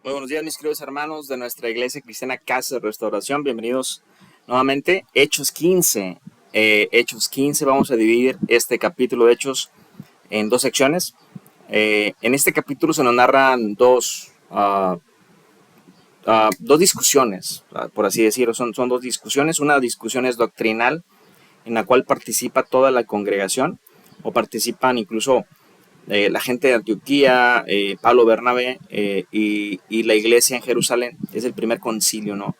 Muy buenos días, mis queridos hermanos de nuestra iglesia cristiana Casa de Restauración. Bienvenidos nuevamente. Hechos 15. Hechos 15. Vamos a dividir este capítulo de Hechos en dos secciones. En este capítulo se nos narran dos discusiones, por así decirlo. Son dos discusiones. Una discusión es doctrinal, en la cual participa toda la congregación, o participan incluso la gente de Antioquía, Pablo Bernabé y la iglesia en Jerusalén. Es el primer concilio, ¿no?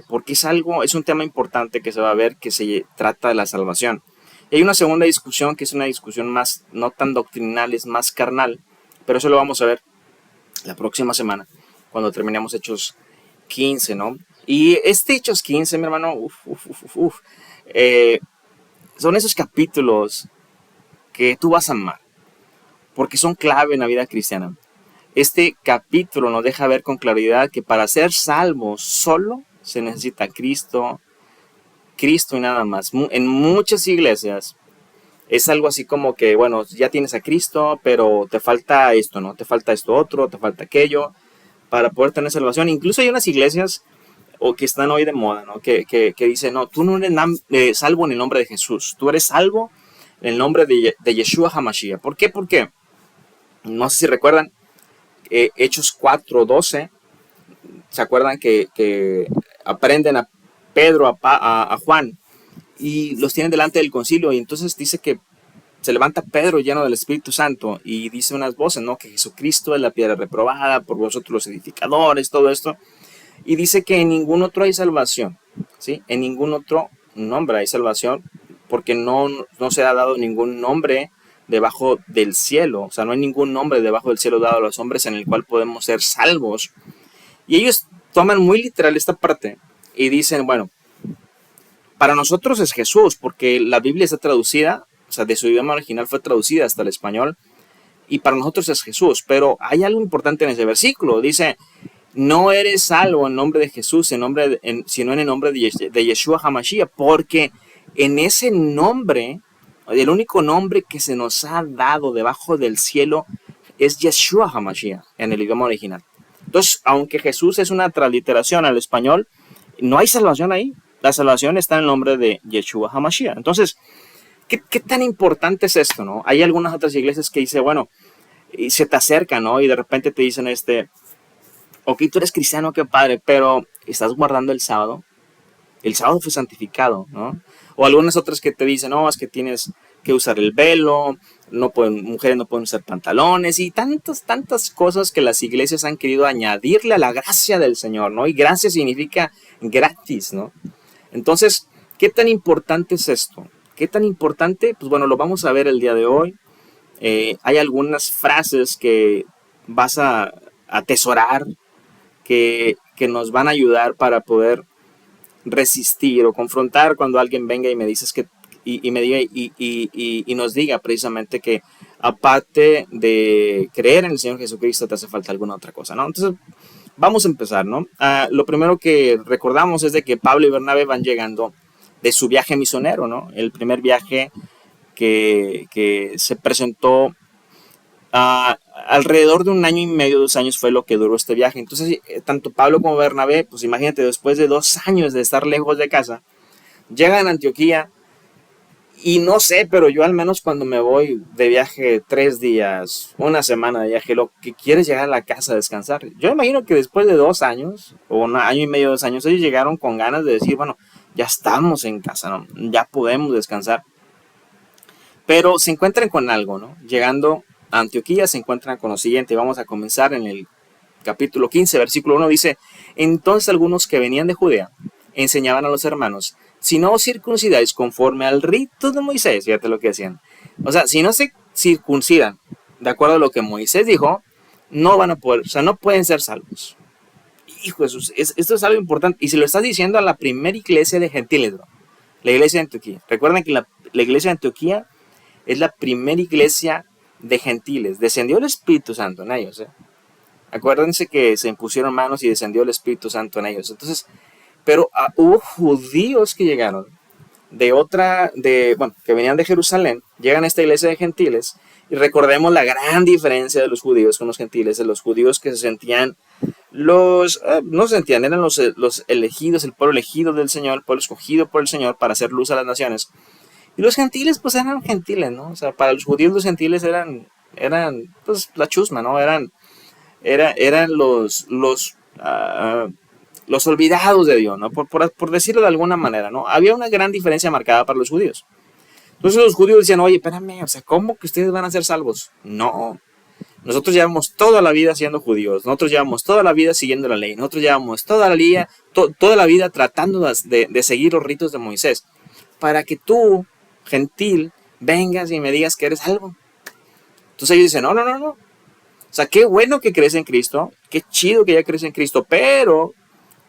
Porque es un tema importante que se va a ver, que se trata de la salvación. Y hay una segunda discusión que es una discusión más, no tan doctrinal, es más carnal, pero eso lo vamos a ver la próxima semana, cuando terminemos Hechos 15, ¿no? Y este Hechos 15, mi hermano, eh, son esos capítulos que tú vas a amar, porque son clave en la vida cristiana. Este capítulo nos deja ver con claridad que para ser salvos solo se necesita Cristo, Cristo y nada más. En muchas iglesias es algo así como que, bueno, ya tienes a Cristo, pero te falta esto, ¿no? Te falta esto otro, te falta aquello para poder tener salvación. Incluso hay unas iglesias o que están hoy de moda, ¿no? Que dicen, no, tú no eres salvo en el nombre de Jesús, tú eres salvo en el nombre de Yeshua HaMashiach. ¿Por qué? Porque, no sé si recuerdan, Hechos 4:12, ¿se acuerdan que aprenden a Pedro, a Juan, y los tienen delante del concilio? Y entonces dice que se levanta Pedro lleno del Espíritu Santo y dice unas voces, ¿no? Que Jesucristo es la piedra reprobada por vosotros los edificadores, todo esto. Y dice que en ningún otro hay salvación, ¿sí? En ningún otro nombre hay salvación, porque no se ha dado ningún nombre debajo del cielo. O sea, no hay ningún nombre debajo del cielo dado a los hombres en el cual podemos ser salvos. Y ellos toman muy literal esta parte y dicen, bueno, para nosotros es Jesús, porque la Biblia está traducida, o sea, de su idioma original fue traducida hasta el español, y para nosotros es Jesús. Pero hay algo importante en ese versículo. Dice, no eres salvo en nombre de Jesús, sino en el nombre de Yeshua HaMashiach, porque en ese nombre, el único nombre que se nos ha dado debajo del cielo es Yeshua HaMashiach en el idioma original. Entonces, aunque Jesús es una transliteración al español, no hay salvación ahí. La salvación está en el nombre de Yeshua HaMashiach. Entonces, ¿qué tan importante es esto, no? Hay algunas otras iglesias que dicen, bueno, y se te acercan, ¿no? Y de repente te dicen, ok, tú eres cristiano, qué padre, pero estás guardando el sábado. El sábado fue santificado, ¿no? O algunas otras que te dicen, no, es que tienes que usar el velo, mujeres no pueden usar pantalones y tantas cosas que las iglesias han querido añadirle a la gracia del Señor, ¿no? Y gracia significa gratis, ¿no? Entonces, ¿qué tan importante es esto? ¿Qué tan importante? Pues bueno, lo vamos a ver el día de hoy. Hay algunas frases que vas a atesorar, que nos van a ayudar para poder resistir o confrontar cuando alguien venga y me dices y me diga y nos diga precisamente que aparte de creer en el Señor Jesucristo te hace falta alguna otra cosa, ¿no? Entonces vamos a empezar, ¿no? Lo primero que recordamos es de que Pablo y Bernabé van llegando de su viaje misionero, ¿no? El primer viaje que se presentó alrededor de un año y medio, 2 años fue lo que duró este viaje. Entonces, tanto Pablo como Bernabé, pues imagínate, después de 2 años de estar lejos de casa, llegan a Antioquía y no sé, pero yo al menos cuando me voy de viaje 3 días, una semana de viaje, lo que quieres es llegar a la casa a descansar. Yo imagino que después de 2 años, o un año y medio, 2 años, ellos llegaron con ganas de decir, bueno, ya estamos en casa, ¿no? Ya podemos descansar. Pero se encuentran con algo, ¿no? Llegando a Antioquía se encuentran con lo siguiente. Vamos a comenzar en el capítulo 15, versículo 1. Dice, entonces algunos que venían de Judea enseñaban a los hermanos, si no os circuncidáis conforme al rito de Moisés, fíjate lo que decían. O sea, si no se circuncidan de acuerdo a lo que Moisés dijo, no van a poder, o sea, no pueden ser salvos. Hijo de Jesús, esto es algo importante. Y se lo estás diciendo a la primera iglesia de gentiles, bro. La iglesia de Antioquía. Recuerden que la iglesia de Antioquía es la primera iglesia de gentiles. Descendió el Espíritu Santo en ellos. Acuérdense que se impusieron manos y descendió el Espíritu Santo en ellos. Entonces, pero hubo judíos que llegaron que venían de Jerusalén, llegan a esta iglesia de gentiles, y recordemos la gran diferencia de los judíos con los gentiles, de los judíos que se sentían no se sentían, eran los elegidos, el pueblo elegido del Señor, el pueblo escogido por el Señor para hacer luz a las naciones. Y los gentiles, pues eran gentiles, ¿no? O sea, para los judíos los gentiles eran pues la chusma, ¿no? Eran los olvidados de Dios, ¿no? Por decirlo de alguna manera, ¿no? Había una gran diferencia marcada para los judíos. Entonces los judíos decían, oye, espérame, o sea, ¿cómo que ustedes van a ser salvos? No, nosotros llevamos toda la vida siendo judíos, nosotros llevamos toda la vida siguiendo la ley, nosotros llevamos toda la vida tratando de seguir los ritos de Moisés, para que tú, gentil, vengas y me digas que eres salvo. Entonces ellos dicen, no. O sea, qué bueno que crees en Cristo, qué chido que ya crees en Cristo, pero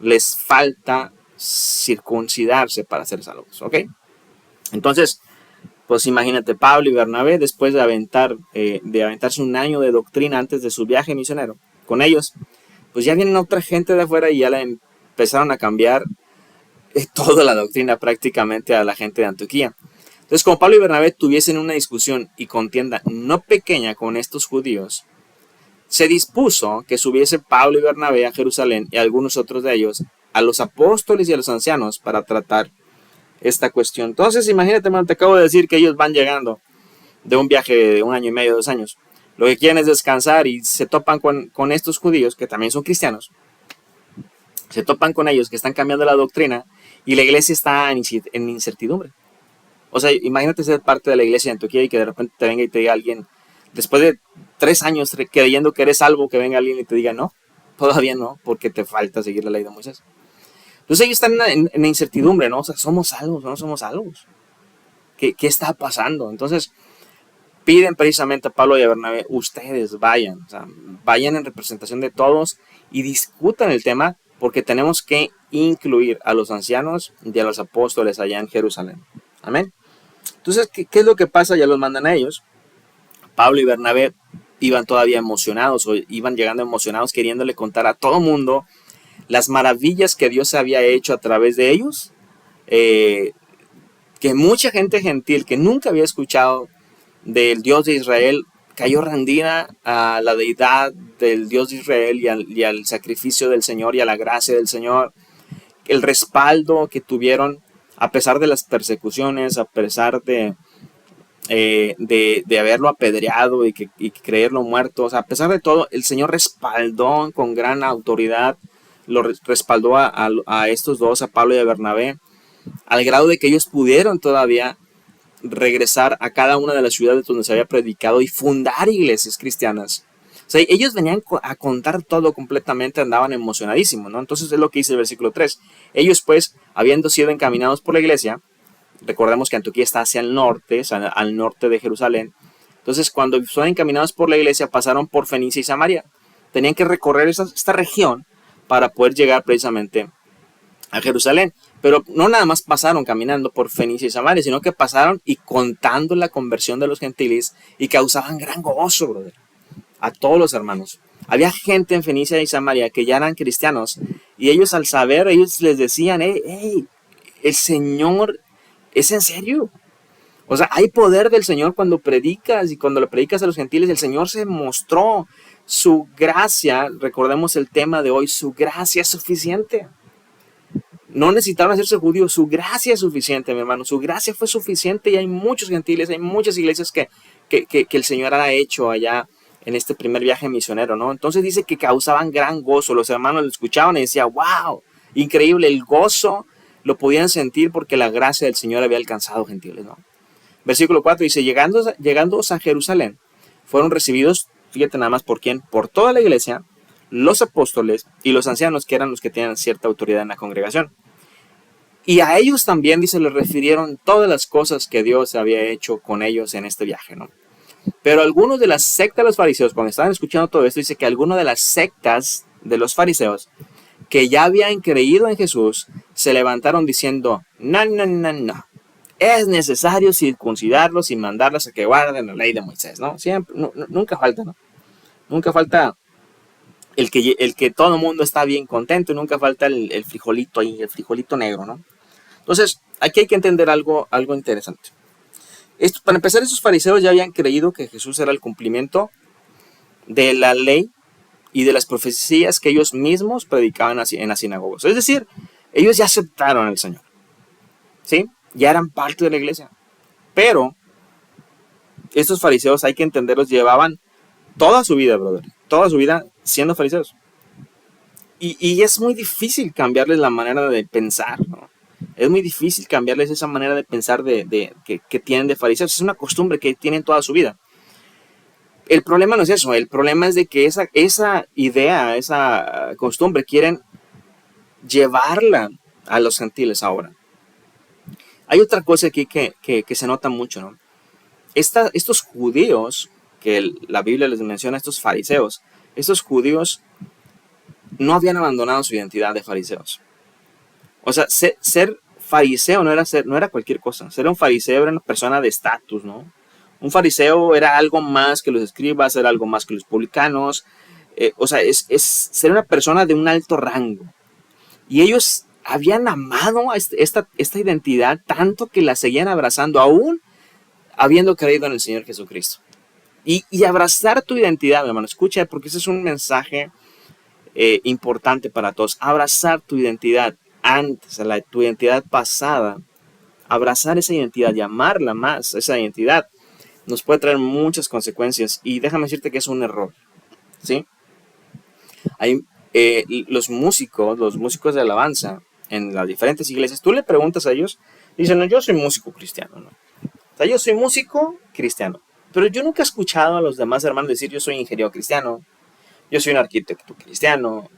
les falta circuncidarse para ser salvos, ¿ok? Entonces, pues imagínate, Pablo y Bernabé, después de aventarse un año de doctrina antes de su viaje misionero con ellos, pues ya vienen otra gente de afuera y ya la empezaron a cambiar toda la doctrina prácticamente a la gente de Antioquía. Entonces, como Pablo y Bernabé tuviesen una discusión y contienda no pequeña con estos judíos, se dispuso que subiese Pablo y Bernabé a Jerusalén y algunos otros de ellos a los apóstoles y a los ancianos para tratar esta cuestión. Entonces, imagínate, man, te acabo de decir que ellos van llegando de un viaje de 1 año y medio, 2 años. Lo que quieren es descansar y se topan con estos judíos, que también son cristianos. Se topan con ellos que están cambiando la doctrina y la iglesia está en incertidumbre. O sea, imagínate ser parte de la iglesia de Antioquía y que de repente te venga y te diga alguien, después de 3 años creyendo que eres salvo, que venga alguien y te diga, no, todavía no, porque te falta seguir la ley de Moisés. Entonces ellos están en incertidumbre, ¿no? O sea, ¿somos salvos o no somos salvos? ¿Qué está pasando? Entonces piden precisamente a Pablo y a Bernabé, ustedes vayan, o sea, vayan en representación de todos y discutan el tema, porque tenemos que incluir a los ancianos y a los apóstoles allá en Jerusalén. Amén. Entonces, ¿qué es lo que pasa? Ya los mandan a ellos. Pablo y Bernabé iban todavía emocionados, o iban llegando emocionados, queriéndole contar a todo mundo las maravillas que Dios había hecho a través de ellos, que mucha gente gentil que nunca había escuchado del Dios de Israel cayó rendida a la deidad del Dios de Israel y al sacrificio del Señor y a la gracia del Señor. El respaldo que tuvieron a pesar de las persecuciones, a pesar de haberlo apedreado y creerlo muerto, o sea, a pesar de todo, el Señor respaldó con gran autoridad, respaldó a estos dos, a Pablo y a Bernabé, al grado de que ellos pudieron todavía regresar a cada una de las ciudades donde se había predicado y fundar iglesias cristianas. O sea, ellos venían a contar todo completamente, andaban emocionadísimos, ¿no? Entonces es lo que dice el versículo 3. Ellos pues, habiendo sido encaminados por la iglesia, recordemos que Antioquía está hacia el norte, o sea, al norte de Jerusalén. Entonces, cuando son encaminados por la iglesia, pasaron por Fenicia y Samaria. Tenían que recorrer esta región para poder llegar precisamente a Jerusalén. Pero no nada más pasaron caminando por Fenicia y Samaria, sino que pasaron y contando la conversión de los gentiles y causaban gran gozo, brother, a todos los hermanos. Había gente en Fenicia y Samaria que ya eran cristianos y ellos al saber, ellos les decían, hey, el Señor es en serio. O sea, hay poder del Señor cuando predicas, y cuando le predicas a los gentiles, el Señor se mostró su gracia. Recordemos el tema de hoy, su gracia es suficiente. No necesitaron hacerse judíos, su gracia es suficiente, mi hermano. Su gracia fue suficiente y hay muchos gentiles, hay muchas iglesias que el Señor ha hecho allá en este primer viaje misionero, ¿no? Entonces dice que causaban gran gozo. Los hermanos lo escuchaban y decían, wow, increíble, el gozo lo podían sentir porque la gracia del Señor había alcanzado gentiles, ¿no? Versículo 4 dice, llegando a Jerusalén, fueron recibidos, fíjate nada más por quién, por toda la iglesia, los apóstoles y los ancianos, que eran los que tenían cierta autoridad en la congregación. Y a ellos también, dice, les refirieron todas las cosas que Dios había hecho con ellos en este viaje, ¿no? Pero algunos de las sectas de los fariseos, cuando estaban escuchando todo esto, dice que algunos de las sectas de los fariseos que ya habían creído en Jesús, se levantaron diciendo, no, es necesario circuncidarlos y mandarlos a que guarden la ley de Moisés, ¿no? Siempre, nunca falta, ¿no? Nunca falta el que todo el mundo está bien contento, y nunca falta el frijolito ahí, el frijolito negro, ¿no? Entonces, aquí hay que entender algo interesante. Para empezar, esos fariseos ya habían creído que Jesús era el cumplimiento de la ley y de las profecías que ellos mismos predicaban en las sinagogas. Es decir, ellos ya aceptaron al Señor, ¿sí? Ya eran parte de la iglesia. Pero estos fariseos, hay que entenderlos, llevaban toda su vida, brother, toda su vida siendo fariseos. Y es muy difícil cambiarles la manera de pensar, ¿no? Es muy difícil cambiarles esa manera de pensar que tienen de fariseos. Es una costumbre que tienen toda su vida. El problema no es eso, el problema es de que esa idea, esa costumbre, quieren llevarla a los gentiles ahora. Hay otra cosa aquí que se nota mucho, ¿no? Estos judíos, que la Biblia les menciona, estos fariseos, estos judíos no habían abandonado su identidad de fariseos. O sea, ser fariseo no era cualquier cosa. Ser un fariseo era una persona de estatus, ¿no? Un fariseo era algo más que los escribas, era algo más que los publicanos. O sea, es ser una persona de un alto rango. Y ellos habían amado a esta identidad tanto que la seguían abrazando, aún habiendo creído en el Señor Jesucristo. Y abrazar tu identidad, hermano, escucha, porque ese es un mensaje importante para todos. Abrazar tu identidad antes, tu identidad pasada, abrazar esa identidad y amarla más, esa identidad, nos puede traer muchas consecuencias. Y déjame decirte que es un error, ¿sí? Hay los músicos de alabanza en las diferentes iglesias, tú le preguntas a ellos, dicen, no, yo soy músico cristiano, ¿no? O sea, yo soy músico cristiano, pero yo nunca he escuchado a los demás hermanos decir, yo soy ingeniero cristiano, yo soy un arquitecto cristiano,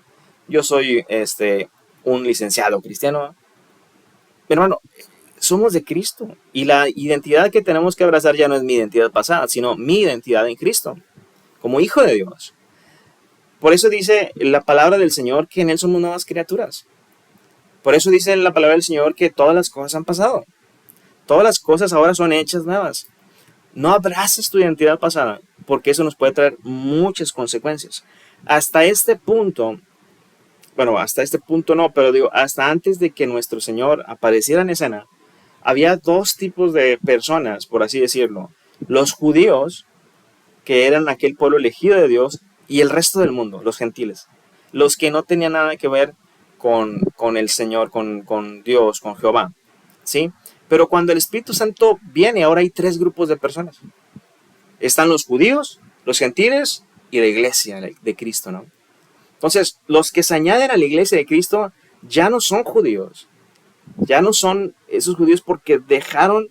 yo soy un licenciado cristiano. Hermano, somos de Cristo y la identidad que tenemos que abrazar ya no es mi identidad pasada, sino mi identidad en Cristo, como hijo de Dios. Por eso dice la palabra del Señor que en Él somos nuevas criaturas. Por eso dice la palabra del Señor que todas las cosas han pasado. Todas las cosas ahora son hechas nuevas. No abraces tu identidad pasada, porque eso nos puede traer muchas consecuencias. Hasta este punto, bueno, hasta este punto no, pero digo, hasta antes de que nuestro Señor apareciera en escena, había dos tipos de personas, por así decirlo. Los judíos, que eran aquel pueblo elegido de Dios, y el resto del mundo, los gentiles. Los que no tenían nada que ver con el Señor, con Dios, con Jehová, ¿sí? Pero cuando el Espíritu Santo viene, ahora hay tres grupos de personas. Están los judíos, los gentiles y la iglesia de Cristo, ¿no? Entonces, los que se añaden a la iglesia de Cristo ya no son judíos. Ya no son esos judíos porque dejaron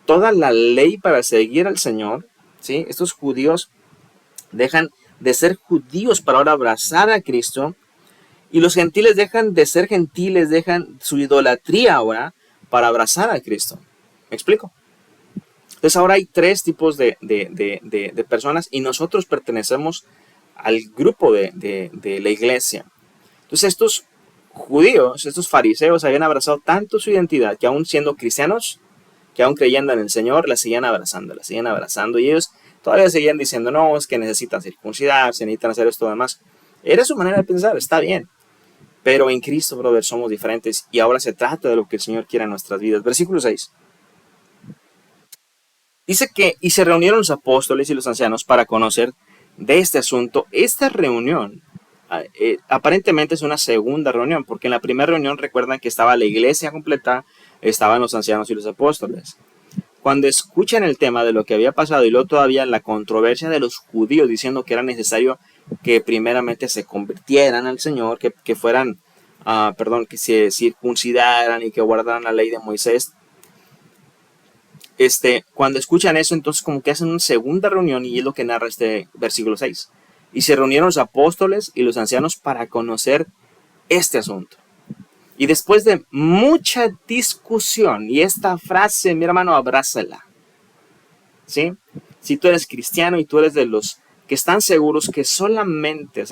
toda la ley para seguir al Señor, ¿sí? Estos judíos dejan de ser judíos para ahora abrazar a Cristo. Y los gentiles dejan de ser gentiles, dejan su idolatría ahora para abrazar a Cristo. ¿Me explico? Entonces ahora hay tres tipos de personas y nosotros pertenecemos al grupo de la iglesia. Entonces estos judíos, estos fariseos habían abrazado tanto su identidad que aún siendo cristianos, que aún creyendo en el Señor, la seguían abrazando y ellos todavía seguían diciendo, no, es que necesitan circuncidarse, necesitan hacer esto demás. Era su manera de pensar, está bien. Pero en Cristo, brother, somos diferentes y ahora se trata de lo que el Señor quiere en nuestras vidas. Versículo 6. Dice que, y se reunieron los apóstoles y los ancianos para conocer de este asunto. Esta reunión aparentemente es una segunda reunión, porque en la primera reunión recuerdan que estaba la iglesia completa, estaban los ancianos y los apóstoles. Cuando escuchan el tema de lo que había pasado y luego todavía la controversia de los judíos diciendo que era necesario que primeramente se convirtieran al Señor, que fueran, que se circuncidaran y que guardaran la ley de Moisés. Cuando escuchan eso, entonces como que hacen una segunda reunión y es lo que narra este versículo 6. Y se reunieron los apóstoles y los ancianos para conocer este asunto. Y después de mucha discusión, y esta frase, mi hermano, abrázala, ¿sí? Si tú eres cristiano y tú eres de los que están seguros que solamente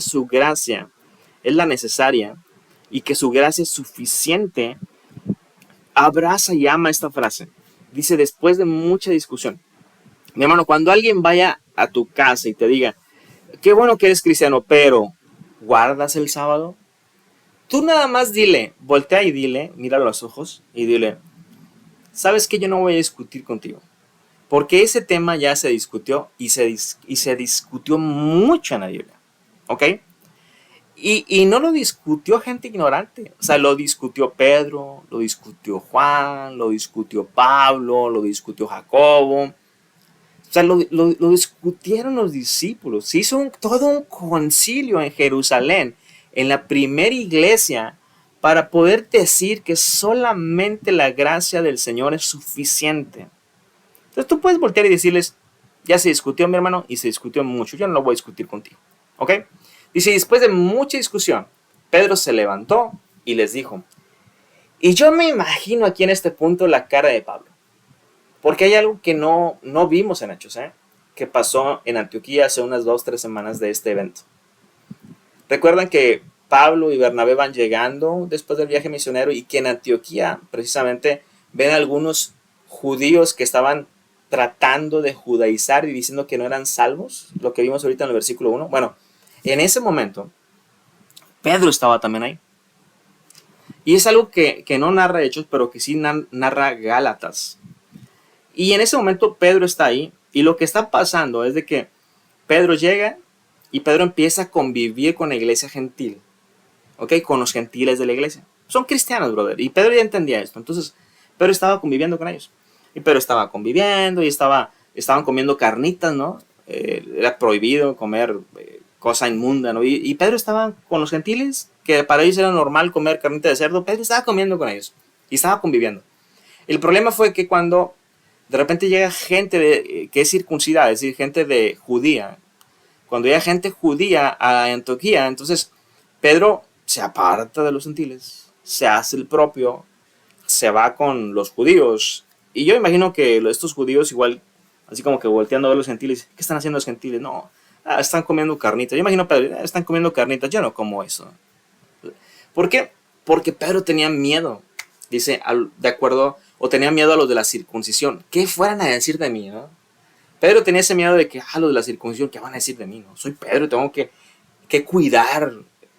su gracia es la necesaria y que su gracia es suficiente, abraza y ama esta frase. Dice, después de mucha discusión. Mi hermano, cuando alguien vaya a tu casa y te diga, qué bueno que eres cristiano, pero ¿guardas el sábado? Tú nada más dile, voltea y dile, mira a los ojos y dile, ¿sabes qué? Yo no voy a discutir contigo. Porque ese tema ya se discutió y se discutió mucho en la Biblia. ¿Ok? Y no lo discutió gente ignorante. O sea, lo discutió Pedro, lo discutió Juan, lo discutió Pablo, lo discutió Jacobo. O sea, lo discutieron los discípulos. Se hizo todo un concilio en Jerusalén, en la primera iglesia, para poder decir que solamente la gracia del Señor es suficiente. Entonces tú puedes voltear y decirles, ya se discutió, mi hermano, y se discutió mucho. Yo no lo voy a discutir contigo. ¿Ok? Dice, después de mucha discusión, Pedro se levantó y les dijo, y yo me imagino aquí en este punto la cara de Pablo, porque hay algo que no vimos en Hechos, que pasó en Antioquía hace unas 2-3 semanas de este evento. Recuerdan que Pablo y Bernabé van llegando después del viaje misionero y que en Antioquía precisamente ven algunos judíos que estaban tratando de judaizar y diciendo que no eran salvos, lo que vimos ahorita en el versículo 1. Bueno, en ese momento Pedro estaba también ahí. Y es algo que no narra Hechos, pero que sí narra Gálatas. Y en ese momento Pedro está ahí y lo que está pasando es de que Pedro llega y Pedro empieza a convivir con la iglesia gentil, ¿ok? Con los gentiles de la iglesia. Son cristianos, brother, y Pedro ya entendía esto. Entonces, Pedro estaba conviviendo con ellos. Y Pedro estaba conviviendo y estaban comiendo carnitas, ¿no? Era prohibido comer cosa inmunda, ¿no? Y Pedro estaba con los gentiles, que para ellos era normal comer carnita de cerdo. Pedro estaba comiendo con ellos y estaba conviviendo. El problema fue que cuando de repente llega gente que es circuncidada, es decir, gente de judía, cuando llega gente judía a Antioquía, entonces Pedro se aparta de los gentiles, se hace el propio, se va con los judíos. Y yo imagino que estos judíos igual, así como que volteando a ver los gentiles, ¿qué están haciendo los gentiles? No, están comiendo carnitas. Yo imagino Pedro, están comiendo carnitas, yo no como eso. ¿Por qué? Porque Pedro tenía miedo, dice, de acuerdo, o tenía miedo a los de la circuncisión. ¿Qué fueran a decir de mí, no? Pedro tenía ese miedo de que, los de la circuncisión, ¿qué van a decir de mí, no? Soy Pedro, tengo que cuidar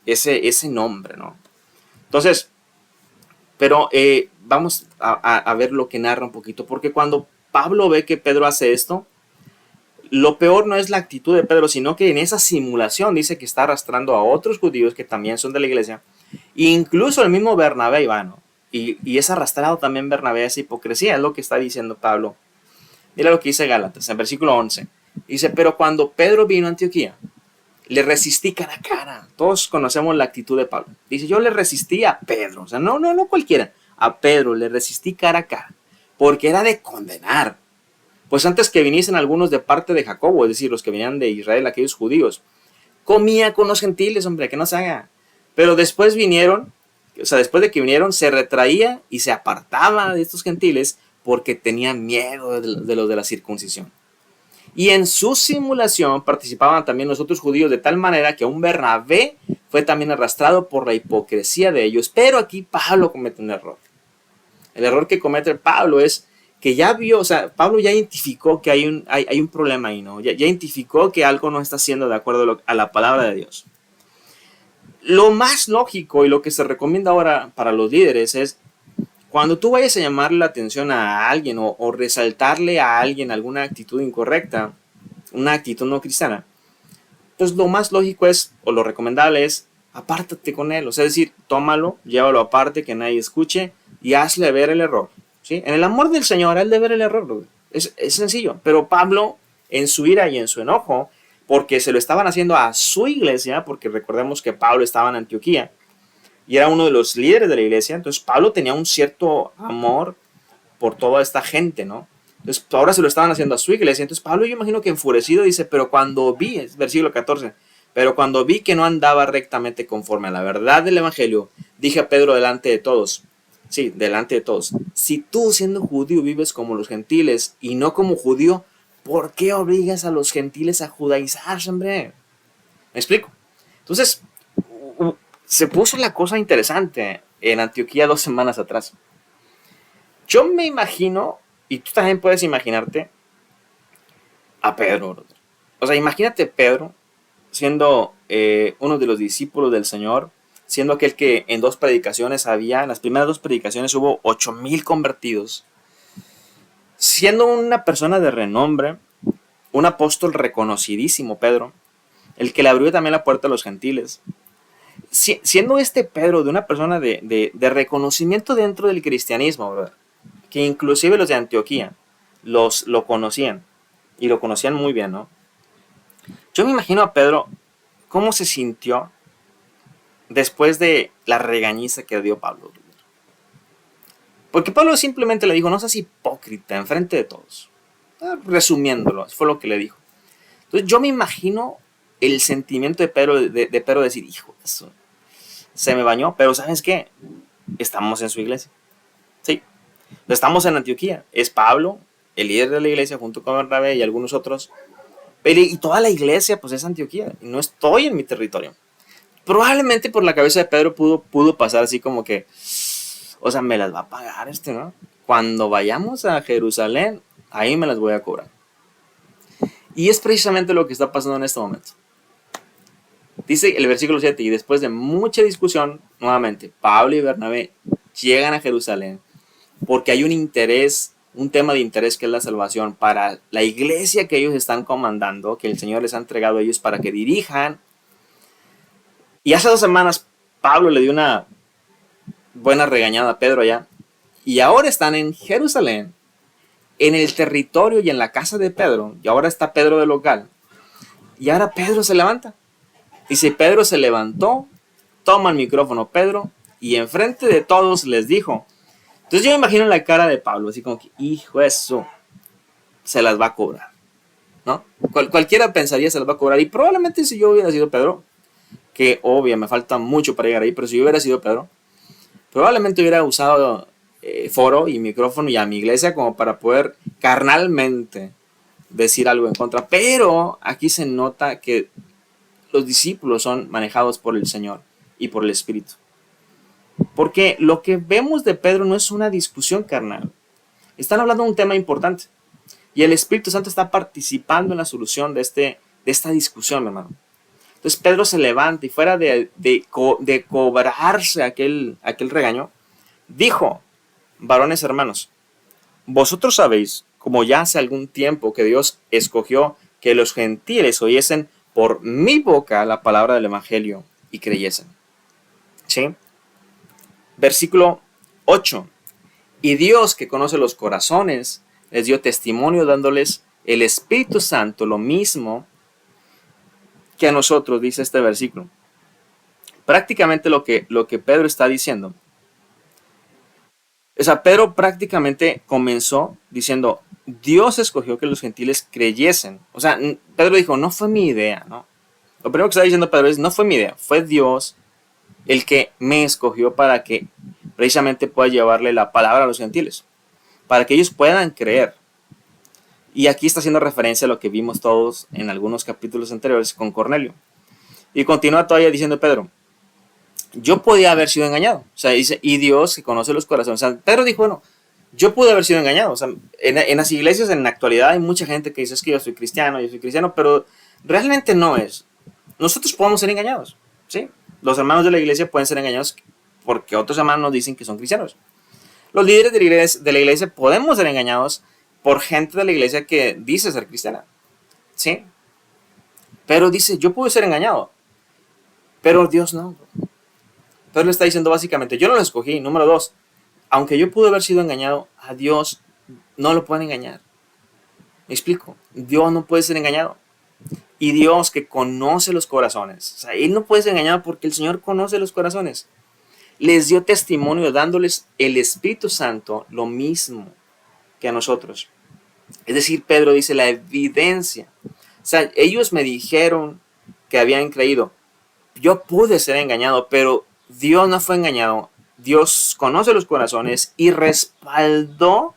ese nombre, ¿no? Entonces, pero vamos a ver lo que narra un poquito, porque cuando Pablo ve que Pedro hace esto, lo peor no es la actitud de Pedro, sino que en esa simulación dice que está arrastrando a otros judíos que también son de la iglesia, e incluso el mismo Bernabé iba, ¿no? Y es arrastrado también Bernabé a esa hipocresía, es lo que está diciendo Pablo. Mira lo que dice Gálatas, en versículo 11. Dice, pero cuando Pedro vino a Antioquía, le resistí cara a cara. Todos conocemos la actitud de Pablo. Dice, yo le resistí a Pedro. O sea, no cualquiera. A Pedro le resistí cara a cara. Porque era de condenar. Pues antes que viniesen algunos de parte de Jacobo, es decir, los que venían de Israel, aquellos judíos, comía con los gentiles, hombre, que no se haga. Pero después vinieron, o sea, después de que vinieron, se retraía y se apartaba de estos gentiles porque tenía miedo de los de la circuncisión. Y en su simulación participaban también los otros judíos de tal manera que un Bernabé fue también arrastrado por la hipocresía de ellos. Pero aquí Pablo comete un error. El error que comete Pablo es que ya vio, o sea, Pablo ya identificó que hay un problema ahí, ¿no? Ya identificó que algo no está siendo de acuerdo a la palabra de Dios. Lo más lógico y lo que se recomienda ahora para los líderes es cuando tú vayas a llamarle la atención a alguien o resaltarle a alguien alguna actitud incorrecta, una actitud no cristiana, pues lo más lógico es, o lo recomendable es, apártate con él. O sea, es decir, tómalo, llévalo aparte, que nadie escuche y hazle ver el error. ¿Sí? En el amor del Señor, él debe ver el error. Es sencillo. Pero Pablo, en su ira y en su enojo, porque se lo estaban haciendo a su iglesia, porque recordemos que Pablo estaba en Antioquía, y era uno de los líderes de la iglesia, entonces Pablo tenía un cierto amor por toda esta gente, ¿no? Entonces ahora se lo estaban haciendo a su iglesia, entonces Pablo yo imagino que enfurecido dice, pero cuando vi, es versículo 14, pero cuando vi que no andaba rectamente conforme a la verdad del evangelio, dije a Pedro delante de todos, sí, delante de todos, si tú siendo judío vives como los gentiles y no como judío, ¿por qué obligas a los gentiles a judaizarse, hombre? ¿Me explico? Entonces, se puso la cosa interesante en Antioquía 2 semanas atrás. Yo me imagino, y tú también puedes imaginarte, a Pedro. O sea, imagínate Pedro siendo uno de los discípulos del Señor, siendo aquel que en 2 predicaciones en las primeras 2 predicaciones hubo 8,000 convertidos. siendo una persona de renombre, un apóstol reconocidísimo, Pedro, el que le abrió también la puerta a los gentiles, siendo este Pedro de una persona de reconocimiento dentro del cristianismo, ¿verdad? Que inclusive los de Antioquía lo conocían, y lo conocían muy bien, ¿no? Yo me imagino a Pedro cómo se sintió después de la regañiza que dio Pablo. Porque Pablo simplemente le dijo, no seas hipócrita enfrente de todos. Resumiéndolo, fue lo que le dijo. Entonces yo me imagino el sentimiento de Pedro de Pedro decir, hijo, eso se me bañó, pero ¿sabes qué? Estamos en su iglesia. Sí, estamos en Antioquía. Es Pablo, el líder de la iglesia, junto con Bernabé y algunos otros. Y toda la iglesia, pues es Antioquía. Y no estoy en mi territorio. Probablemente por la cabeza de Pedro pudo pasar así como que, o sea, me las va a pagar ¿no? Cuando vayamos a Jerusalén, ahí me las voy a cobrar. Y es precisamente lo que está pasando en este momento. Dice el versículo 7, y después de mucha discusión, nuevamente, Pablo y Bernabé llegan a Jerusalén porque hay un interés, un tema de interés que es la salvación para la iglesia que ellos están comandando, que el Señor les ha entregado a ellos para que dirijan. Y hace 2 semanas Pablo le dio una buena regañada a Pedro allá, y ahora están en Jerusalén, en el territorio y en la casa de Pedro, y ahora está Pedro de local, y ahora Pedro se levanta. Dice, Pedro se levantó, toma el micrófono Pedro, y enfrente de todos les dijo. Entonces yo me imagino la cara de Pablo, así como que, hijo, eso se las va a cobrar, ¿no? Cualquiera pensaría se las va a cobrar, y probablemente si yo hubiera sido Pedro, que obvio, me falta mucho para llegar ahí, pero si yo hubiera sido Pedro, probablemente hubiera usado foro y micrófono y a mi iglesia como para poder carnalmente decir algo en contra. Pero aquí se nota que los discípulos son manejados por el Señor y por el Espíritu. Porque lo que vemos de Pedro no es una discusión carnal. Están hablando de un tema importante. Y el Espíritu Santo está participando en la solución de esta discusión, hermano. Entonces Pedro se levanta y fuera de cobrarse aquel regaño, dijo, varones hermanos, vosotros sabéis, como ya hace algún tiempo que Dios escogió que los gentiles oyesen por mi boca la palabra del evangelio y creyesen. ¿Sí? Versículo 8. Y Dios, que conoce los corazones, les dio testimonio dándoles el Espíritu Santo, lo mismo que a nosotros, dice este versículo. Prácticamente lo que Pedro está diciendo. O sea, Pedro prácticamente comenzó diciendo, Dios escogió que los gentiles creyesen. O sea, Pedro dijo, no fue mi idea, ¿no? Lo primero que está diciendo Pedro es, no fue mi idea, fue Dios el que me escogió para que precisamente pueda llevarle la palabra a los gentiles, para que ellos puedan creer. Y aquí está haciendo referencia a lo que vimos todos en algunos capítulos anteriores con Cornelio. Y continúa todavía diciendo Pedro, yo podía haber sido engañado. O sea, dice, y Dios que conoce los corazones. O sea, Pedro dijo, bueno, yo pude haber sido engañado. O sea, en las iglesias en la actualidad hay mucha gente que dice, es que yo soy cristiano, pero realmente no es. Nosotros podemos ser engañados, ¿sí? Los hermanos de la iglesia pueden ser engañados porque otros hermanos nos dicen que son cristianos. Los líderes de la iglesia podemos ser engañados por gente de la iglesia que dice ser cristiana, ¿sí? Pero dice, yo pude ser engañado, pero Dios no. Pero le está diciendo básicamente, yo no lo escogí. Número 2, aunque yo pude haber sido engañado, a Dios no lo pueden engañar. ¿Me explico? Dios no puede ser engañado. Y Dios que conoce los corazones, o sea, Él no puede ser engañado porque el Señor conoce los corazones. Les dio testimonio dándoles el Espíritu Santo lo mismo que a nosotros. Es decir, Pedro dice la evidencia. O sea, ellos me dijeron que habían creído. Yo pude ser engañado, pero Dios no fue engañado. Dios conoce los corazones y respaldó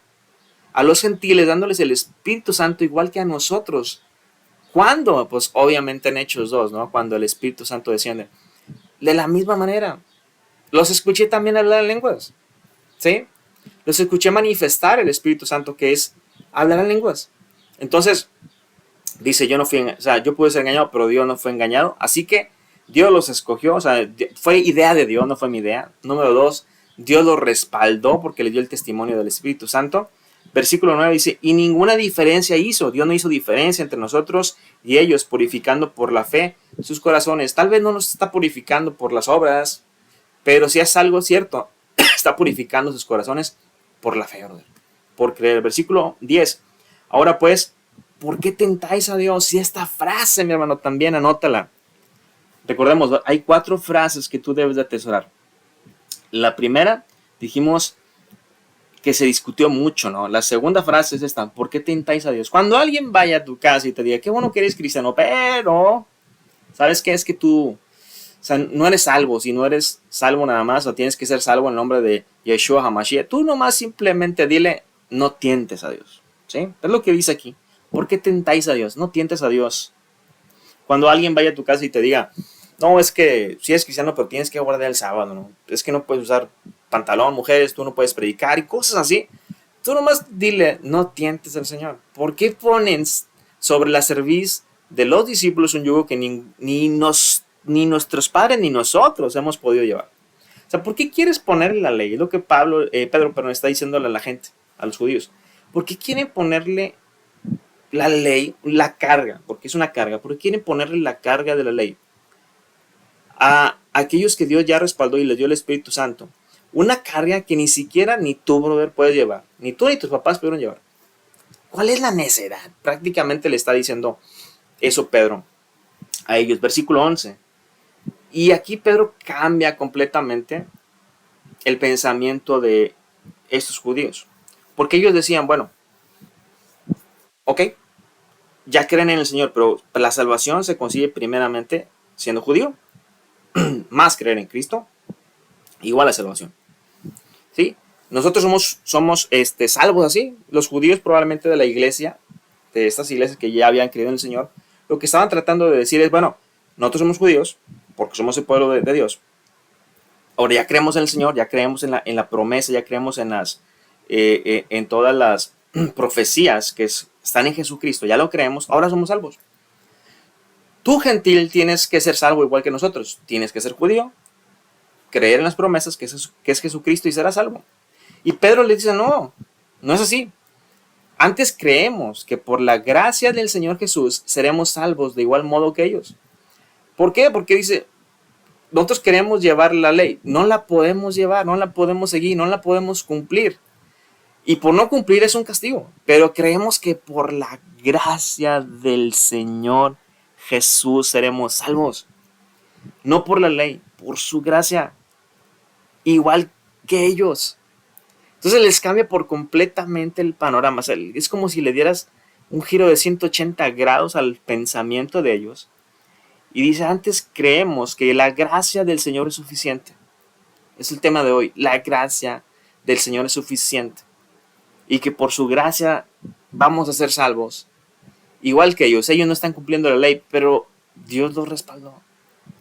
a los gentiles dándoles el Espíritu Santo igual que a nosotros. ¿Cuándo? Pues obviamente en Hechos 2, ¿no? Cuando el Espíritu Santo desciende. De la misma manera. Los escuché también hablar en lenguas. ¿Sí? Los escuché manifestar el Espíritu Santo, que es hablar en lenguas. Entonces, dice, yo pude ser engañado, pero Dios no fue engañado. Así que Dios los escogió, o sea, fue idea de Dios, no fue mi idea. Número 2, Dios los respaldó porque le dio el testimonio del Espíritu Santo. Versículo 9 dice, y ninguna diferencia hizo. Dios no hizo diferencia entre nosotros y ellos, purificando por la fe sus corazones. Tal vez no nos está purificando por las obras, pero si es algo cierto, está purificando sus corazones por la fe, brother, por creer. Versículo 10. Ahora pues, ¿por qué tentáis a Dios? Y esta frase, mi hermano, también anótala. Recordemos, hay 4 frases que tú debes de atesorar. La primera, dijimos que se discutió mucho, ¿no? La segunda frase es esta, ¿por qué tentáis a Dios? Cuando alguien vaya a tu casa y te diga, qué bueno que eres cristiano, pero, ¿sabes qué? Es que tú, o sea, no eres salvo, si no eres salvo nada más, o tienes que ser salvo en el nombre de Yeshua HaMashiach, tú nomás simplemente dile, no tientes a Dios, ¿sí? Es lo que dice aquí, ¿por qué tentáis a Dios? No tientes a Dios. Cuando alguien vaya a tu casa y te diga, no, es que si eres cristiano, pero tienes que guardar el sábado, ¿no? Es que no puedes usar pantalón, mujeres, tú no puedes predicar y cosas así. Tú nomás dile, no tientes al Señor. ¿Por qué ponen sobre la cerviz de los discípulos un yugo que ni nuestros padres ni nosotros hemos podido llevar? O sea, ¿por qué quieres ponerle la ley? Es lo que Pedro está diciéndole a la gente, a los judíos. ¿Por qué quieren ponerle la ley, la carga? Porque es una carga. ¿Por qué quieren ponerle la carga de la ley a aquellos que Dios ya respaldó y les dio el Espíritu Santo? Una carga que ni siquiera ni tú, brother, puedes llevar. Ni tú ni tus papás pudieron llevar. ¿Cuál es la necedad? Prácticamente le está diciendo eso Pedro a ellos. Versículo 11. Y aquí Pedro cambia completamente el pensamiento de estos judíos. Porque ellos decían, bueno, ok, ya creen en el Señor, pero la salvación se consigue primeramente siendo judío. Más creer en Cristo, igual a salvación. ¿Sí? Nosotros somos salvos así. Los judíos probablemente de la iglesia, de estas iglesias que ya habían creído en el Señor, lo que estaban tratando de decir es, bueno, nosotros somos judíos, porque somos el pueblo de Dios. Ahora ya creemos en el Señor, ya creemos en la promesa, ya creemos en todas las profecías que están en Jesucristo, ya lo creemos, ahora somos salvos. Tú, gentil, tienes que ser salvo igual que nosotros. Tienes que ser judío, creer en las promesas que es Jesucristo y serás salvo. Y Pedro le dice, no, no es así. Antes creemos que por la gracia del Señor Jesús seremos salvos de igual modo que ellos. ¿Por qué? Porque dice, nosotros queremos llevar la ley, no la podemos llevar, no la podemos seguir, no la podemos cumplir. Y por no cumplir es un castigo. Pero creemos que por la gracia del Señor Jesús seremos salvos. No por la ley, por su gracia. Igual que ellos. Entonces les cambia por completamente el panorama. O sea, es como si le dieras un giro de 180 grados al pensamiento de ellos. Y dice, antes creemos que la gracia del Señor es suficiente. Es el tema de hoy. La gracia del Señor es suficiente. Y que por su gracia vamos a ser salvos. Igual que ellos. Ellos no están cumpliendo la ley, pero Dios los respaldó.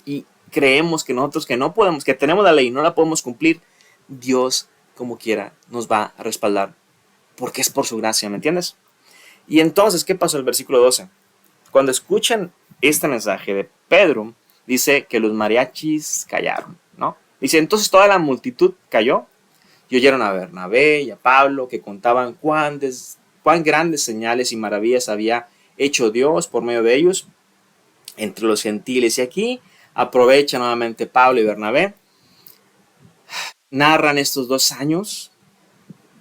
Y creemos que nosotros que no podemos, que tenemos la ley y no la podemos cumplir, Dios como quiera nos va a respaldar. Porque es por su gracia, ¿me entiendes? Y entonces, ¿qué pasó en el versículo 12? Cuando escuchan este mensaje de Pedro, dice que los mariachis callaron, ¿no? Dice, entonces toda la multitud cayó y oyeron a Bernabé y a Pablo que contaban cuán grandes señales y maravillas había hecho Dios por medio de ellos entre los gentiles. Y aquí aprovecha nuevamente Pablo y Bernabé, narran estos 2 años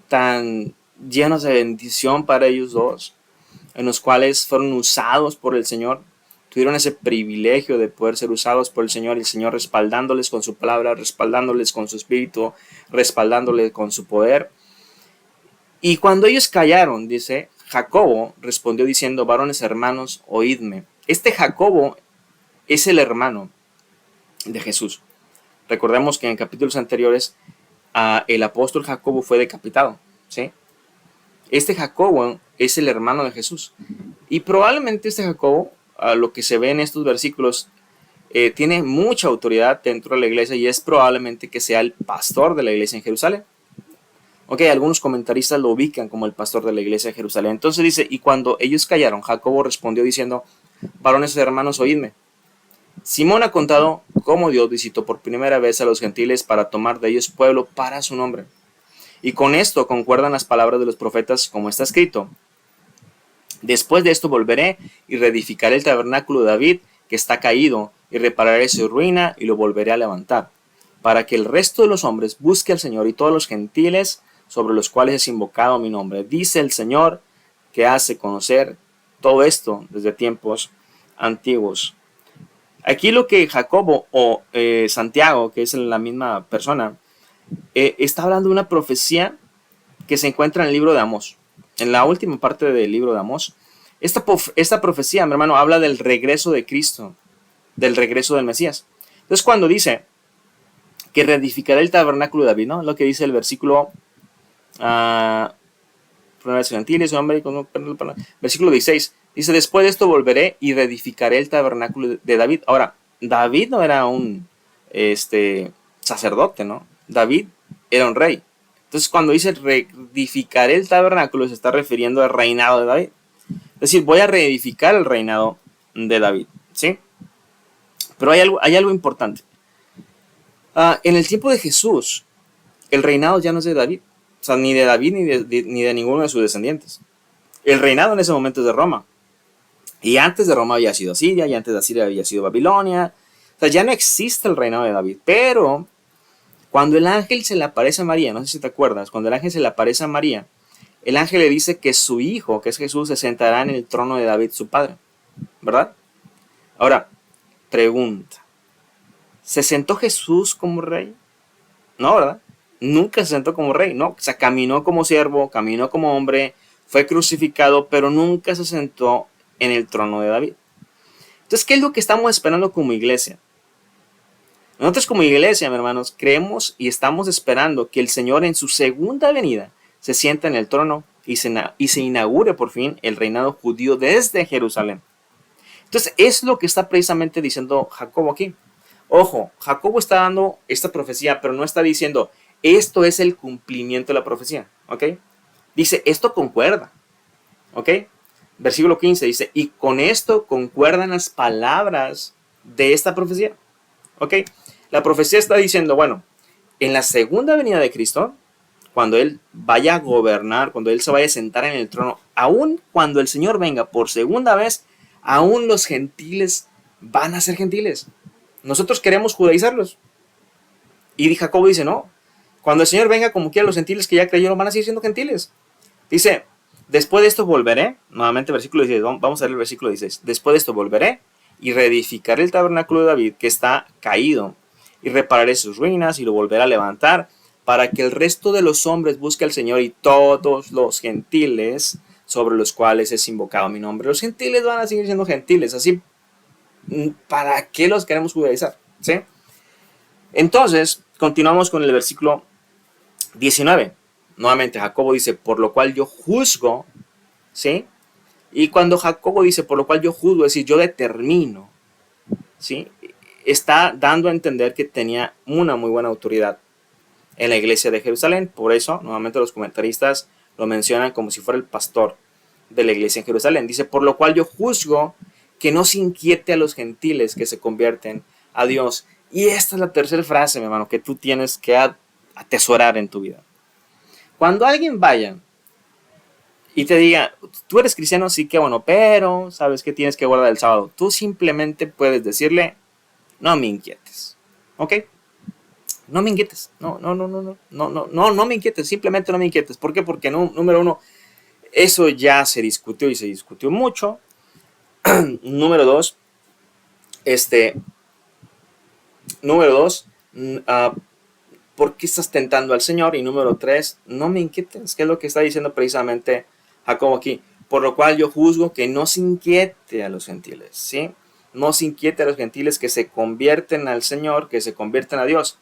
tan llenos de bendición para ellos dos, en los cuales fueron usados por el Señor, tuvieron ese privilegio de poder ser usados por el Señor, y el Señor respaldándoles con su palabra, respaldándoles con su espíritu, respaldándoles con su poder. Y cuando ellos callaron, dice, Jacobo respondió diciendo, varones hermanos, oídme. Este Jacobo es el hermano de Jesús. Recordemos que en capítulos anteriores el apóstol Jacobo fue decapitado, ¿sí? Este Jacobo es el hermano de Jesús. Y probablemente este Jacobo, a lo que se ve en estos versículos, tiene mucha autoridad dentro de la iglesia y es probablemente que sea el pastor de la iglesia en Jerusalén. Ok, algunos comentaristas lo ubican como el pastor de la iglesia de Jerusalén. Entonces dice, y cuando ellos callaron, Jacobo respondió diciendo, varones hermanos, oídme. Simón ha contado cómo Dios visitó por primera vez a los gentiles para tomar de ellos pueblo para su nombre. Y con esto concuerdan las palabras de los profetas como está escrito. Después de esto volveré y reedificaré el tabernáculo de David que está caído y repararé su ruina y lo volveré a levantar, para que el resto de los hombres busque al Señor y todos los gentiles sobre los cuales es invocado mi nombre. Dice el Señor que hace conocer todo esto desde tiempos antiguos. Aquí lo que Jacobo o Santiago, que es la misma persona, está hablando de una profecía que se encuentra en el libro de Amós, en la última parte del libro de Amós. Esta profecía, mi hermano, habla del regreso de Cristo, del regreso del Mesías. Entonces, cuando dice que reedificará el tabernáculo de David, ¿no? Lo que dice el versículo versículo 16, dice, después de esto volveré y reedificaré el tabernáculo de David. Ahora, David no era un sacerdote, ¿no? David era un rey. Entonces, cuando dice reedificaré el tabernáculo, se está refiriendo al reinado de David. Es decir, voy a reedificar el reinado de David, ¿sí? Pero hay algo importante. En el tiempo de Jesús, el reinado ya no es de David. O sea, ni de David ni de ninguno de sus descendientes. El reinado en ese momento es de Roma. Y antes de Roma había sido Asiria, y antes de Asiria había sido Babilonia. O sea, ya no existe el reinado de David. Pero cuando el ángel se le aparece a María, no sé si te acuerdas, cuando el ángel se le aparece a María, el ángel le dice que su hijo, que es Jesús, se sentará en el trono de David, su padre. ¿Verdad? Ahora, pregunta. ¿Se sentó Jesús como rey? No, ¿verdad? Nunca se sentó como rey, ¿no? O sea, caminó como siervo, caminó como hombre, fue crucificado, pero nunca se sentó en el trono de David. Entonces, ¿qué es lo que estamos esperando como iglesia? Nosotros como iglesia, mis hermanos, creemos y estamos esperando que el Señor en su segunda venida se sienta en el trono y se inaugure por fin el reinado judío desde Jerusalén. Entonces, es lo que está precisamente diciendo Jacobo aquí. Ojo, Jacobo está dando esta profecía, pero no está diciendo, esto es el cumplimiento de la profecía, ¿ok? Dice, esto concuerda, ¿ok? Versículo 15 dice, y con esto concuerdan las palabras de esta profecía, ¿ok? La profecía está diciendo, bueno, en la segunda venida de Cristo, cuando Él vaya a gobernar, cuando Él se vaya a sentar en el trono, aún cuando el Señor venga por segunda vez, aún los gentiles van a ser gentiles. Nosotros queremos judaizarlos. Y Jacobo dice, no, cuando el Señor venga, como quiera, los gentiles que ya creyeron van a seguir siendo gentiles. Dice, después de esto volveré, nuevamente versículo 16, vamos a ver el versículo 16. Después de esto volveré y reedificaré el tabernáculo de David que está caído y repararé sus ruinas y lo volveré a levantar para que el resto de los hombres busque al Señor y todos los gentiles sobre los cuales es invocado mi nombre. Los gentiles van a seguir siendo gentiles, así, ¿para qué los queremos judaizar? ¿Sí? Entonces, continuamos con el versículo 19. Nuevamente Jacobo dice, por lo cual yo juzgo, ¿sí? Y cuando Jacobo dice, por lo cual yo juzgo, es decir, yo determino, ¿sí? Está dando a entender que tenía una muy buena autoridad en la iglesia de Jerusalén. Por eso, nuevamente los comentaristas lo mencionan como si fuera el pastor de la iglesia en Jerusalén. Dice, por lo cual yo juzgo que no se inquiete a los gentiles que se convierten a Dios. Y esta es la tercera frase, mi hermano, que tú tienes que atesorar en tu vida. Cuando alguien vaya y te diga, tú eres cristiano, sí, que bueno, pero sabes que tienes que guardar el sábado, tú simplemente puedes decirle, no me inquietes, ¿ok? No me inquietes, no me inquietes, simplemente no me inquietes. ¿Por qué? Porque número uno, eso ya se discutió y se discutió mucho. Número dos, ¿por qué estás tentando al Señor? Y número 3, no me inquietes, que es lo que está diciendo precisamente Jacobo aquí. Por lo cual yo juzgo que no se inquiete a los gentiles, ¿sí? No se inquiete a los gentiles que se convierten al Señor, que se convierten a Dios,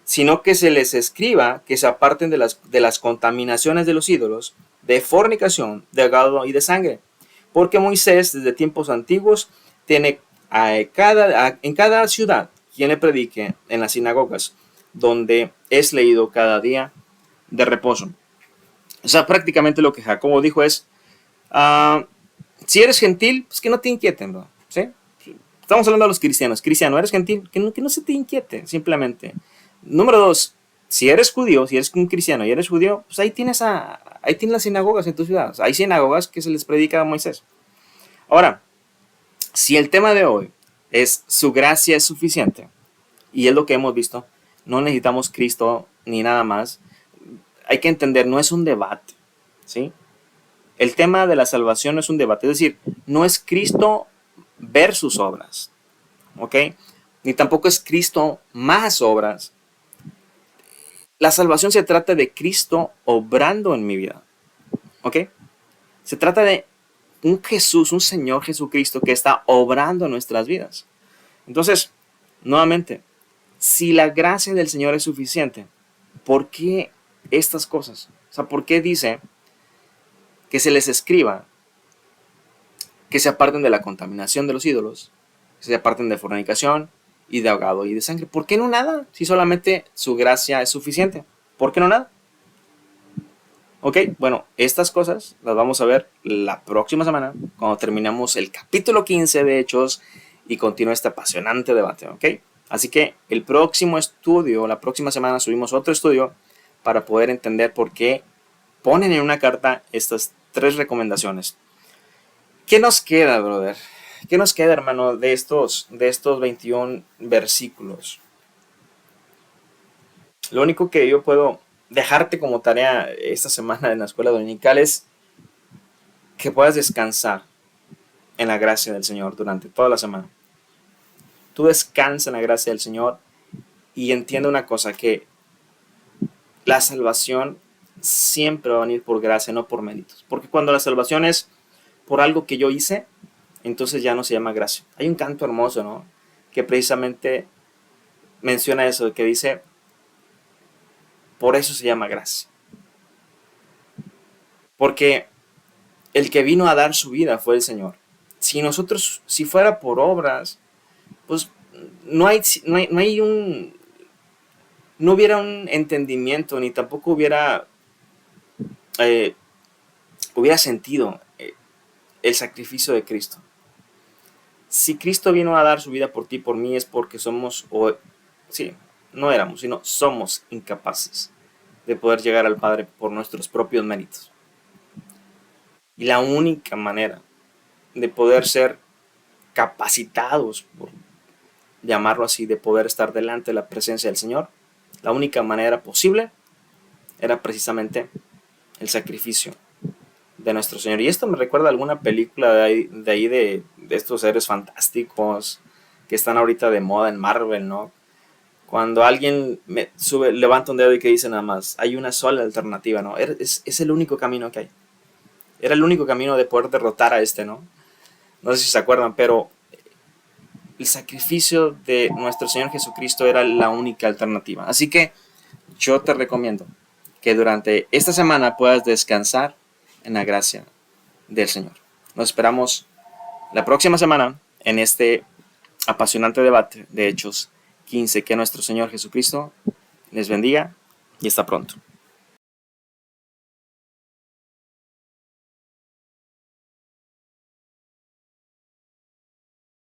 sino que se les escriba que se aparten de las contaminaciones de los ídolos, de fornicación, de ahogado y de sangre. Porque Moisés, desde tiempos antiguos, tiene en cada ciudad quien le predique en las sinagogas, donde es leído cada día de reposo. O sea, prácticamente lo que Jacobo dijo es, si eres gentil, pues que no te inquieten, ¿no? ¿Sí? Estamos hablando de los cristianos. Cristiano, ¿eres gentil? Que no se te inquiete, simplemente. Número 2, Si eres judío, si eres un cristiano y eres judío, pues ahí tienes las sinagogas en tu ciudad. O sea, hay sinagogas que se les predica a Moisés. Ahora, si el tema de hoy es su gracia es suficiente, y es lo que hemos visto, no necesitamos Cristo ni nada más, hay que entender, no es un debate, ¿sí? El tema de la salvación no es un debate, es decir, no es Cristo versus obras, ¿ok? Ni tampoco es Cristo más obras. La salvación se trata de Cristo obrando en mi vida, ¿ok? Se trata de un Jesús, un Señor Jesucristo que está obrando en nuestras vidas. Entonces, nuevamente, si la gracia del Señor es suficiente, ¿por qué estas cosas? O sea, ¿por qué dice que se les escriba que se aparten de la contaminación de los ídolos, que se aparten de fornicación y de ahogado y de sangre? ¿Por qué no nada? Si solamente su gracia es suficiente. ¿Por qué no nada? Ok, bueno, estas cosas las vamos a ver la próxima semana cuando terminamos el capítulo 15 de Hechos y continúe este apasionante debate, ¿ok? Así que el próximo estudio, la próxima semana subimos otro estudio para poder entender por qué ponen en una carta estas 3 recomendaciones. ¿Qué nos queda, brother? ¿Qué nos queda, hermano, de estos 21 versículos? Lo único que yo puedo dejarte como tarea esta semana en la escuela dominical es que puedas descansar en la gracia del Señor durante toda la semana. Tú descansa en la gracia del Señor y entiende una cosa, que la salvación siempre va a venir por gracia, no por méritos. Porque cuando la salvación es por algo que yo hice, entonces ya no se llama gracia. Hay un canto hermoso, ¿no? Que precisamente menciona eso, que dice, por eso se llama gracia. Porque el que vino a dar su vida fue el Señor. Si fuera por obras, pues no hubiera un entendimiento, ni tampoco hubiera sentido el sacrificio de Cristo. Si Cristo vino a dar su vida por ti, por mí, es porque no éramos, sino somos incapaces de poder llegar al Padre por nuestros propios méritos. Y la única manera de poder ser capacitados, por llamarlo así, de poder estar delante de la presencia del Señor, la única manera posible era precisamente el sacrificio de nuestro Señor. Y esto me recuerda a alguna película de estos seres fantásticos que están ahorita de moda en Marvel, ¿no? Cuando alguien levanta un dedo y que dice nada más, hay una sola alternativa, ¿no? Es el único camino que hay. Era el único camino de poder derrotar a ¿no? No sé si se acuerdan, pero el sacrificio de nuestro Señor Jesucristo era la única alternativa. Así que yo te recomiendo que durante esta semana puedas descansar en la gracia del Señor. Nos esperamos la próxima semana en este apasionante debate de Hechos 15. Que nuestro Señor Jesucristo les bendiga y hasta pronto.